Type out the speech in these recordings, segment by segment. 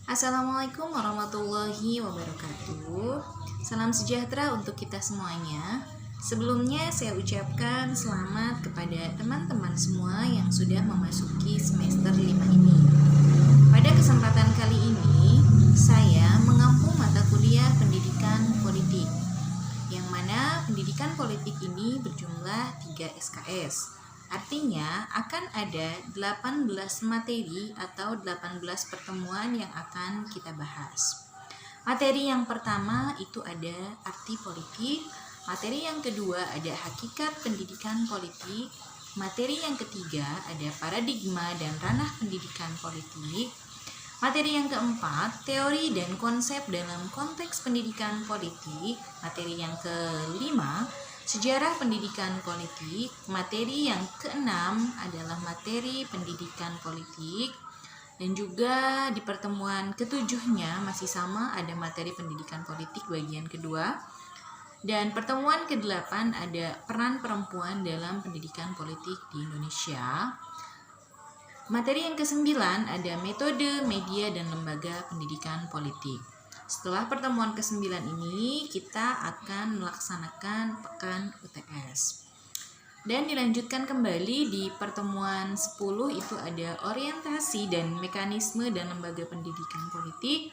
Assalamualaikum warahmatullahi wabarakatuh. Salam sejahtera untuk kita semuanya. Sebelumnya saya ucapkan selamat kepada teman-teman semua yang sudah memasuki semester 5 ini. Pada kesempatan kali ini, saya mengampu mata kuliah pendidikan politik, yang mana pendidikan politik ini berjumlah 3 SKS. Artinya akan ada 18 materi atau 18 pertemuan yang akan kita bahas. Materi yang pertama itu ada arti politik, materi yang kedua ada hakikat pendidikan politik, materi yang ketiga ada paradigma dan ranah pendidikan politik, materi yang keempat teori dan konsep dalam konteks pendidikan politik, materi yang kelima sejarah pendidikan politik, materi yang keenam adalah materi pendidikan politik, dan juga di pertemuan ketujuhnya masih sama ada materi pendidikan politik bagian kedua, dan pertemuan ke-8 ada peran perempuan dalam pendidikan politik di Indonesia. Materi yang ke-9 ada metode, media, dan lembaga pendidikan politik. Setelah pertemuan ke-9 ini, kita akan melaksanakan pekan UTS. Dan dilanjutkan kembali di pertemuan 10 itu ada orientasi dan mekanisme dan lembaga pendidikan politik.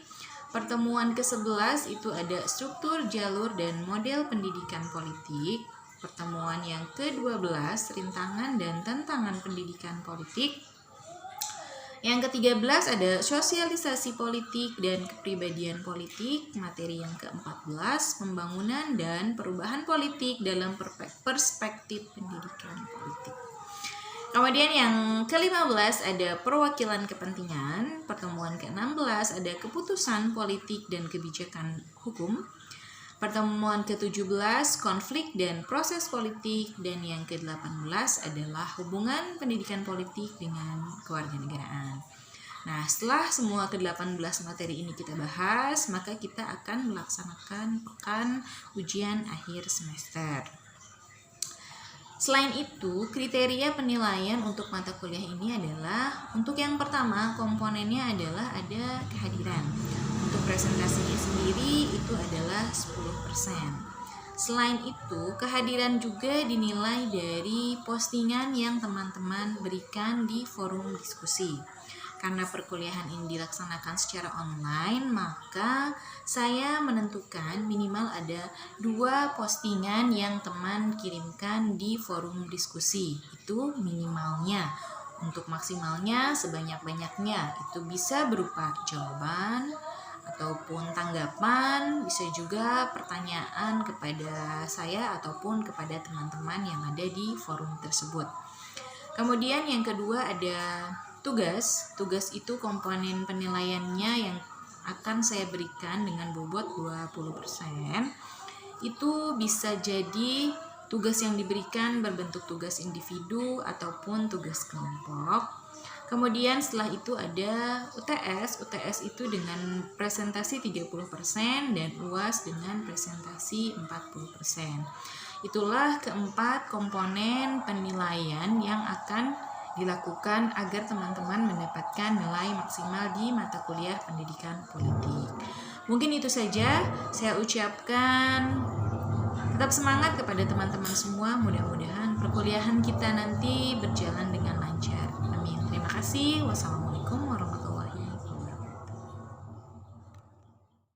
Pertemuan ke-11 itu ada struktur, jalur, dan model pendidikan politik. Pertemuan yang ke-12 rintangan dan tantangan pendidikan politik. Yang ke-13 ada sosialisasi politik dan kepribadian politik. Materi yang ke-14 pembangunan dan perubahan politik dalam perspektif pendidikan politik. Kemudian yang ke-15 ada perwakilan kepentingan. Pertemuan ke-16 ada keputusan politik dan kebijakan hukum. Pertemuan ke-17 konflik dan proses politik, dan yang ke-18 adalah hubungan pendidikan politik dengan kewarganegaraan. Nah, setelah semua ke-18 materi ini kita bahas, maka kita akan melaksanakan pekan ujian akhir semester. Selain itu, kriteria penilaian untuk mata kuliah ini adalah, untuk yang pertama komponennya adalah ada kehadiran. Untuk presentasinya sendiri itu adalah 10%. Selain itu, kehadiran juga dinilai dari postingan yang teman-teman berikan di forum diskusi. Karena perkuliahan ini dilaksanakan secara online, maka saya menentukan minimal ada 2 postingan yang teman kirimkan di forum diskusi. Itu minimalnya. Untuk maksimalnya sebanyak-banyaknya. Itu bisa berupa jawaban ataupun tanggapan, bisa juga pertanyaan kepada saya ataupun kepada teman-teman yang ada di forum tersebut. Kemudian yang kedua ada tugas. Tugas itu komponen penilaiannya yang akan saya berikan dengan bobot 20%. Itu bisa jadi tugas yang diberikan berbentuk tugas individu ataupun tugas kelompok. Kemudian setelah itu ada UTS. UTS itu dengan presentasi 30% dan UAS dengan presentasi 40%. Itulah keempat komponen penilaian yang akan dilakukan agar teman-teman mendapatkan nilai maksimal di mata kuliah pendidikan politik. Mungkin itu saja saya ucapkan. Tetap semangat kepada teman-teman semua. Mudah-mudahan perkuliahan kita nanti berjalan dengan lancar. Amin. Terima kasih. Wassalamualaikum warahmatullahi wabarakatuh.